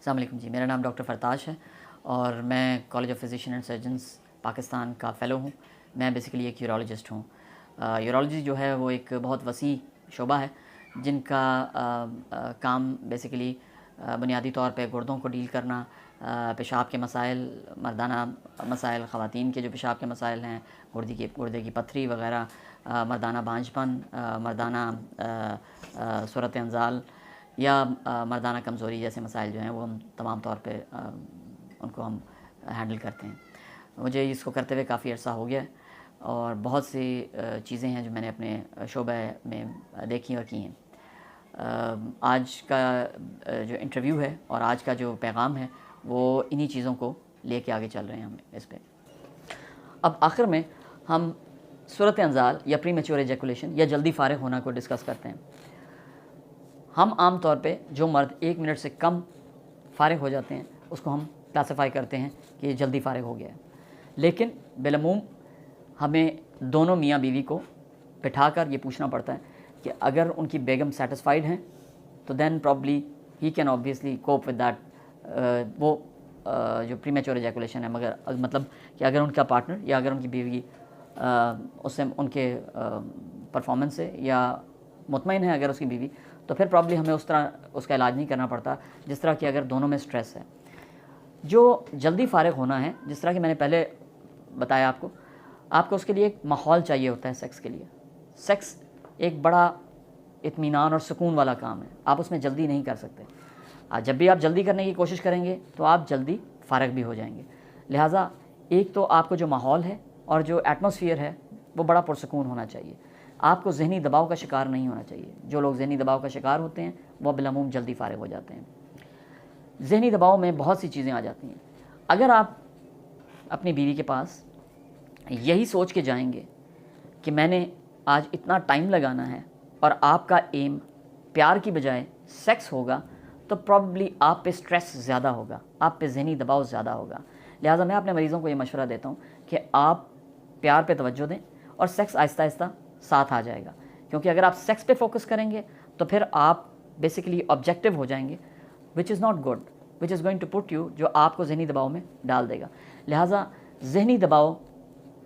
السلام علیکم جی، میرا نام ڈاکٹر فرتاش ہے اور میں college of physician and surgeons Pakistan کا فیلو ہوں۔ میں بیسیکلی ایک یورولوجسٹ ہوں۔ یورولوجی جو ہے وہ ایک بہت وسیع شعبہ ہے جن کا کام بیسیکلی بنیادی طور پہ گردوں کو ڈیل کرنا، پیشاب کے مسائل، مردانہ مسائل، خواتین کے جو پیشاب کے مسائل ہیں، گردے کی پتھری وغیرہ، مردانہ بانجھ پن، مردانہ صورت انزال یا مردانہ کمزوری جیسے مسائل جو ہیں وہ ہم تمام طور پہ ان کو ہم ہینڈل کرتے ہیں۔ مجھے اس کو کرتے ہوئے کافی عرصہ ہو گیا ہے اور بہت سی چیزیں ہیں جو میں نے اپنے شعبہ میں دیکھی اور کی ہیں۔ آج کا جو انٹرویو ہے اور آج کا جو پیغام ہے وہ انہی چیزوں کو لے کے آگے چل رہے ہیں ہم اس پہ۔ اب آخر میں ہم صورت انزال یا پری میچور ایجیکولیشن یا جلدی فارغ ہونا کو ڈسکس کرتے ہیں۔ ہم عام طور پہ جو مرد 1 منٹ سے کم فارغ ہو جاتے ہیں اس کو ہم کلاسیفائی کرتے ہیں کہ یہ جلدی فارغ ہو گیا ہے، لیکن بالعموم ہمیں دونوں میاں بیوی کو بٹھا کر یہ پوچھنا پڑتا ہے کہ اگر ان کی بیگم سیٹسفائیڈ ہیں تو then probably he can obviously cope with that, وہ جو پری میچور ایجیکولیشن ہے، مگر مطلب کہ اگر ان کا پارٹنر یا اگر ان کی بیوی اس سے ان کے پرفارمنس سے یا مطمئن ہے اگر اس کی بیوی، تو پھر پرابلی ہمیں اس طرح اس کا علاج نہیں کرنا پڑتا جس طرح کہ اگر دونوں میں سٹریس ہے۔ جو جلدی فارغ ہونا ہے، جس طرح کہ میں نے پہلے بتایا آپ کو اس کے لیے ایک ماحول چاہیے ہوتا ہے سیکس کے لیے۔ سیکس ایک بڑا اطمینان اور سکون والا کام ہے، آپ اس میں جلدی نہیں کر سکتے۔ جب بھی آپ جلدی کرنے کی کوشش کریں گے تو آپ جلدی فارغ بھی ہو جائیں گے۔ لہٰذا ایک تو آپ کو جو ماحول ہے اور جو ایٹماسفیئر ہے وہ بڑا پرسکون ہونا چاہیے۔ آپ کو ذہنی دباؤ کا شکار نہیں ہونا چاہیے۔ جو لوگ ذہنی دباؤ کا شکار ہوتے ہیں وہ بالعموم جلدی فارغ ہو جاتے ہیں۔ ذہنی دباؤ میں بہت سی چیزیں آ جاتی ہیں۔ اگر آپ اپنی بیوی کے پاس یہی سوچ کے جائیں گے کہ میں نے آج اتنا ٹائم لگانا ہے اور آپ کا ایم پیار کی بجائے سیکس ہوگا، تو پرابلی آپ پہ سٹریس زیادہ ہوگا، آپ پہ ذہنی دباؤ زیادہ ہوگا۔ لہٰذا میں اپنے مریضوں کو یہ مشورہ دیتا ہوں کہ آپ پیار پہ توجہ دیں اور سیکس آہستہ آہستہ ساتھ آ جائے گا، کیونکہ اگر آپ سیکس پہ فوکس کریں گے تو پھر آپ بیسیکلی آبجیکٹیو ہو جائیں گے، which is not good, which is going to put you, جو آپ کو ذہنی دباؤ میں ڈال دے گا۔ لہٰذا ذہنی دباؤ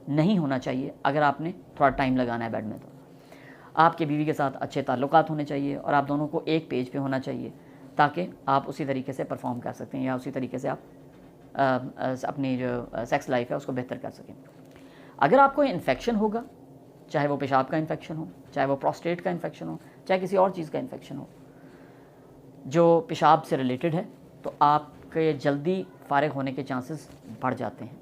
نہیں ہونا چاہیے اگر آپ نے تھوڑا ٹائم لگانا ہے بیڈ میں۔ تو آپ کے بیوی کے ساتھ اچھے تعلقات ہونے چاہیے اور آپ دونوں کو ایک پیج پہ ہونا چاہیے تاکہ آپ اسی طریقے سے پرفارم کر سکتے ہیں یا اسی طریقے سے آپ اپنی جو سیکس لائف ہے اس کو بہتر کر سکیں۔ اگر آپ کو انفیکشن ہوگا، چاہے وہ پیشاب کا انفیکشن ہو، چاہے وہ پروسٹیٹ کا انفیکشن ہو، چاہے کسی اور چیز کا انفیکشن ہو جو پیشاب سے ریلیٹڈ ہے، تو آپ کے جلدی فارغ ہونے کے چانسز بڑھ جاتے ہیں۔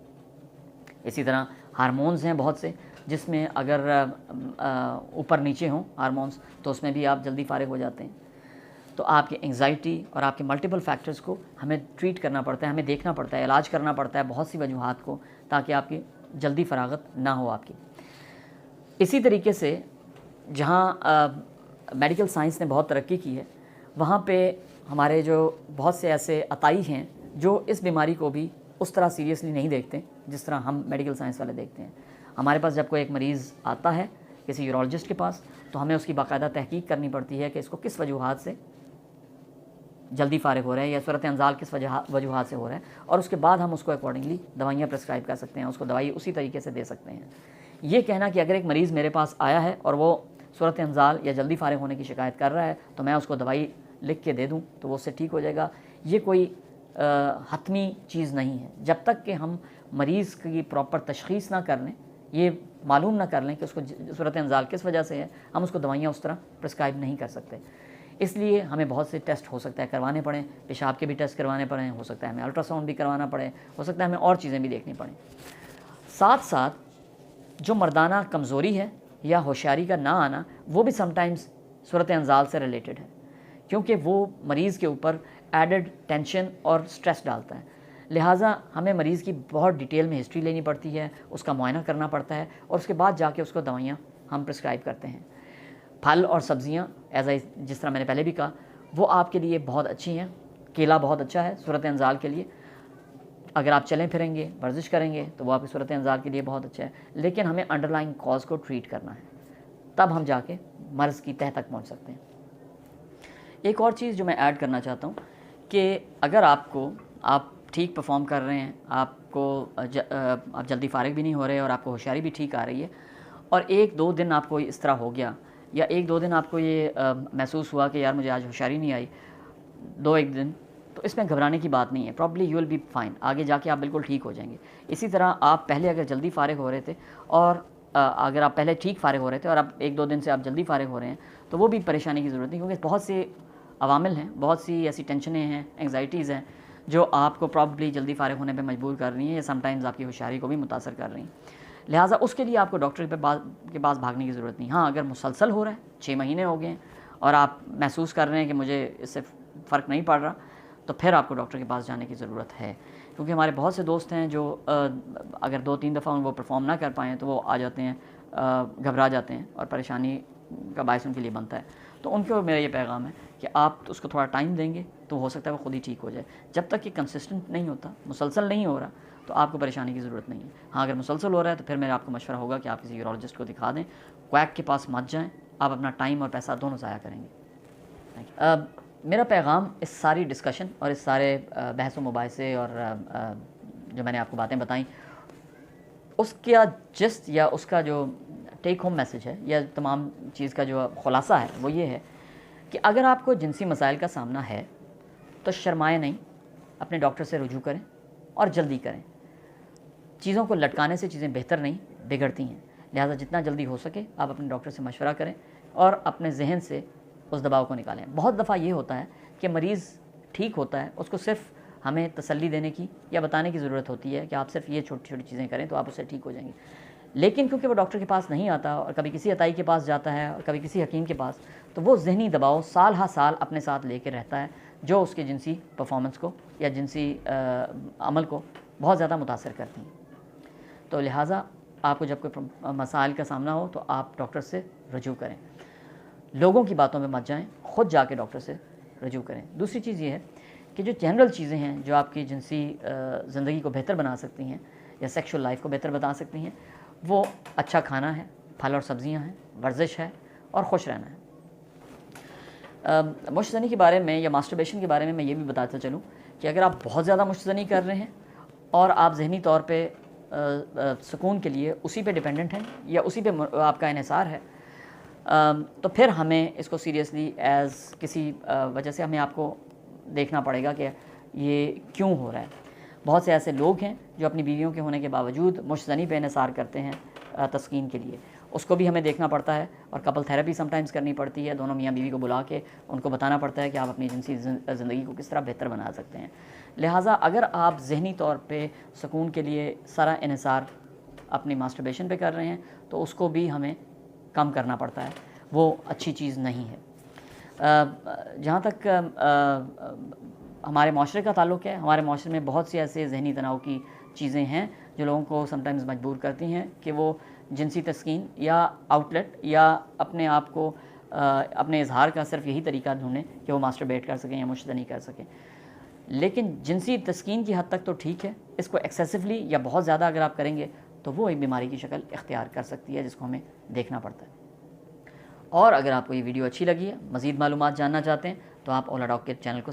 اسی طرح ہارمونز ہیں بہت سے جس میں اگر اوپر نیچے ہوں ہارمونز تو اس میں بھی آپ جلدی فارغ ہو جاتے ہیں۔ تو آپ کی انگزائٹی اور آپ کے ملٹیپل فیکٹرز کو ہمیں ٹریٹ کرنا پڑتا ہے، ہمیں دیکھنا پڑتا ہے، علاج کرنا پڑتا ہے بہت سی وجوہات کو، تاکہ آپ کی جلدی فراغت نہ ہو آپ کی۔ اسی طریقے سے جہاں میڈیکل سائنس نے بہت ترقی کی ہے، وہاں پہ ہمارے جو بہت سے ایسے عطائی ہیں جو اس بیماری کو بھی اس طرح سیریسلی نہیں دیکھتے جس طرح ہم میڈیکل سائنس والے دیکھتے ہیں۔ ہمارے پاس جب کوئی ایک مریض آتا ہے کسی یورولوجسٹ کے پاس تو ہمیں اس کی باقاعدہ تحقیق کرنی پڑتی ہے کہ اس کو کس وجوہات سے جلدی فارغ ہو رہا ہے یا صورت انزال کس وجوہات سے ہو رہا ہے، اور اس کے بعد ہم اس کو اکارڈنگلی دوائیاں پرسکرائب کر سکتے ہیں، اس کو دوائی اسی طریقے سے دے سکتے ہیں۔ یہ کہنا کہ اگر ایک مریض میرے پاس آیا ہے اور وہ صورت انزال یا جلدی فارغ ہونے کی شکایت کر رہا ہے تو میں اس کو دوائی لکھ کے دے دوں تو وہ اس سے ٹھیک ہو جائے گا، یہ کوئی حتمی چیز نہیں ہے۔ جب تک کہ ہم مریض کی پراپر تشخیص نہ کر لیں، یہ معلوم نہ کر لیں کہ اس کو صورت انزال کس وجہ سے ہے، ہم اس کو دوائیاں اس طرح پرسکرائب نہیں کر سکتے۔ اس لیے ہمیں بہت سے ٹیسٹ ہو سکتا ہے کروانے پڑیں، پیشاب کے بھی ٹیسٹ کروانے پڑیں، ہو سکتا ہے ہمیں الٹرا ساؤنڈ بھی کروانا پڑے، ہو سکتا ہے ہمیں اور چیزیں بھی دیکھنی پڑیں۔ ساتھ ساتھ جو مردانہ کمزوری ہے یا ہوشیاری کا نہ آنا، وہ بھی سم ٹائمز صورت انزال سے ریلیٹڈ ہے، کیونکہ وہ مریض کے اوپر ایڈڈ ٹینشن اور سٹریس ڈالتا ہے۔ لہٰذا ہمیں مریض کی بہت ڈیٹیل میں ہسٹری لینی پڑتی ہے، اس کا معائنہ کرنا پڑتا ہے اور اس کے بعد جا کے اس کو دوائیاں ہم پرسکرائب کرتے ہیں۔ پھل اور سبزیاں جس طرح میں نے پہلے بھی کہا وہ آپ کے لیے بہت اچھی ہیں۔ کیلا بہت اچھا ہے صورت انزال کے لیے، اگر آپ چلیں پھریں گے، ورزش کریں گے تو وہ آپ کی صورت انزال کے لیے بہت اچھا ہے، لیکن ہمیں انڈرلائنگ کاز کو ٹریٹ کرنا ہے، تب ہم جا کے مرض کی تہ تک پہنچ سکتے ہیں۔ ایک اور چیز جو میں ایڈ کرنا چاہتا ہوں کہ اگر آپ ٹھیک پرفارم کر رہے ہیں، آپ جلدی فارغ بھی نہیں ہو رہے اور آپ کو ہوشیاری بھی ٹھیک آ رہی ہے، اور 1-2 دن آپ کو اس طرح ہو گیا، یا 1-2 دن آپ کو یہ محسوس ہوا کہ یار مجھے آج ہوشیاری نہیں آئی، 2-1 دن، تو اس میں گھبرانے کی بات نہیں ہے. Probably you will be fine. آگے جا کے آپ بالکل ٹھیک ہو جائیں گے. اسی طرح آپ پہلے اگر جلدی فارغ ہو رہے تھے، اور اگر آپ پہلے ٹھیک فارغ ہو رہے تھے اور اب 1-2 دن سے آپ جلدی فارغ ہو رہے ہیں، تو وہ بھی پریشانی کی ضرورت نہیں، کیونکہ بہت سے عوامل ہیں، بہت سی ایسی ٹینشنیں ہیں، انگزائٹیز ہیں جو آپ کو پرابلی جلدی فارغ ہونے پہ مجبور کر رہی ہیں، یا سم ٹائمز آپ کی ہوشیاری کو بھی متاثر کر رہی ہیں. لہٰذا اس کے لیے آپ کو ڈاکٹر کے پاس بھاگنے کی ضرورت نہیں. ہاں، اگر مسلسل ہو رہا ہے، 6 مہینے ہو گئے ہیں، اور آپ محسوس کر رہے ہیں کہ مجھے اس سے فرق نہیں پڑ رہا، تو پھر آپ کو ڈاکٹر کے پاس جانے کی ضرورت ہے. کیونکہ ہمارے بہت سے دوست ہیں جو اگر 2-3 دفعہ وہ پرفارم نہ کر پائیں تو وہ آ جاتے ہیں، گھبرا جاتے ہیں، اور پریشانی کا باعث ان کے لیے بنتا ہے. تو ان کو میرا یہ پیغام ہے کہ آپ اس کو تھوڑا ٹائم دیں گے تو ہو سکتا ہے وہ خود ہی ٹھیک ہو جائے. جب تک کہ کنسسٹنٹ نہیں ہوتا، مسلسل نہیں ہو رہا، تو آپ کو پریشانی کی ضرورت نہیں ہے. ہاں، اگر مسلسل ہو رہا ہے تو پھر میرا آپ کو مشورہ ہوگا کہ آپ کسی یورولوجسٹ کو دکھا دیں. کویک کے پاس مت جائیں، آپ اپنا ٹائم اور پیسہ دونوں ضائع کریں گے. میرا پیغام اس ساری ڈسکشن اور اس سارے بحث و مباحثے اور جو میں نے آپ کو باتیں بتائیں، اس کا جسٹ یا اس کا جو ٹیک ہوم میسج ہے، یا تمام چیز کا جو خلاصہ ہے، وہ یہ ہے کہ اگر آپ کو جنسی مسائل کا سامنا ہے تو شرمائیں نہیں، اپنے ڈاکٹر سے رجوع کریں اور جلدی کریں. چیزوں کو لٹکانے سے چیزیں بہتر نہیں، بگڑتی ہیں. لہٰذا جتنا جلدی ہو سکے آپ اپنے ڈاکٹر سے مشورہ کریں اور اپنے ذہن سے اس دباؤ کو نکالیں. بہت دفعہ یہ ہوتا ہے کہ مریض ٹھیک ہوتا ہے، اس کو صرف ہمیں تسلی دینے کی یا بتانے کی ضرورت ہوتی ہے کہ آپ صرف یہ چھوٹی چھوٹی چیزیں کریں تو آپ اس سے ٹھیک ہو جائیں گے. لیکن کیونکہ وہ ڈاکٹر کے پاس نہیں آتا، اور کبھی کسی عطائی کے پاس جاتا ہے اور کبھی کسی حکیم کے پاس، تو وہ ذہنی دباؤ سال ہا سال اپنے ساتھ لے کے رہتا ہے، جو اس کے جنسی پرفارمنس کو یا جنسی عمل کو بہت زیادہ متاثر کرتی ہیں. تو لہٰذا آپ کو جب کوئی مسائل کا سامنا ہو تو آپ ڈاکٹر سے رجوع کریں. لوگوں کی باتوں میں مت جائیں، خود جا کے ڈاکٹر سے رجوع کریں. دوسری چیز یہ ہے کہ جو جنرل چیزیں ہیں جو آپ کی جنسی زندگی کو بہتر بنا سکتی ہیں یا سیکشول لائف کو بہتر بنا سکتی ہیں، وہ اچھا کھانا ہے، پھل اور سبزیاں ہیں، ورزش ہے، اور خوش رہنا ہے. مشت زنی کے بارے میں یا ماسٹربیشن کے بارے میں یہ بھی بتاتا چلوں کہ اگر آپ بہت زیادہ مشت زنی کر رہے ہیں اور آپ ذہنی طور پہ سکون کے لیے اسی پہ ڈیپینڈنٹ ہیں یا اسی پہ آپ کا انحصار ہے، تو پھر ہمیں اس کو سیریسلی ایز کسی وجہ سے ہمیں آپ کو دیکھنا پڑے گا کہ یہ کیوں ہو رہا ہے. بہت سے ایسے لوگ ہیں جو اپنی بیویوں کے ہونے کے باوجود مشت زنی پہ انحصار کرتے ہیں تسکین کے لیے. اس کو بھی ہمیں دیکھنا پڑتا ہے، اور کپل تھیراپی سم ٹائمز کرنی پڑتی ہے. دونوں میاں بیوی کو بلا کے ان کو بتانا پڑتا ہے کہ آپ اپنی جنسی زندگی کو کس طرح بہتر بنا سکتے ہیں. لہٰذا اگر آپ ذہنی طور پہ سکون کے لیے سارا انحصار اپنی ماسٹربیشن پہ کر رہے ہیں تو اس کو بھی ہمیں کم کرنا پڑتا ہے، وہ اچھی چیز نہیں ہے. جہاں تک ہمارے معاشرے کا تعلق ہے، ہمارے معاشرے میں بہت سی ایسے ذہنی تناؤ کی چیزیں ہیں جو لوگوں کو سم ٹائمز مجبور کرتی ہیں کہ وہ جنسی تسکین یا آؤٹلیٹ یا اپنے آپ کو اپنے اظہار کا صرف یہی طریقہ ڈھونڈیں کہ وہ ماسٹربیٹ کر سکیں یا مشت زنی کر سکیں. لیکن جنسی تسکین کی حد تک تو ٹھیک ہے، اس کو ایکسیسولی یا بہت زیادہ اگر آپ کریں گے تو وہ ایک بیماری کی شکل اختیار کر سکتی ہے، جس کو ہمیں دیکھنا پڑتا ہے. اور اگر آپ کو یہ ویڈیو اچھی لگی ہے، مزید معلومات جاننا چاہتے ہیں، تو آپ اولا ڈاک کے چینل کو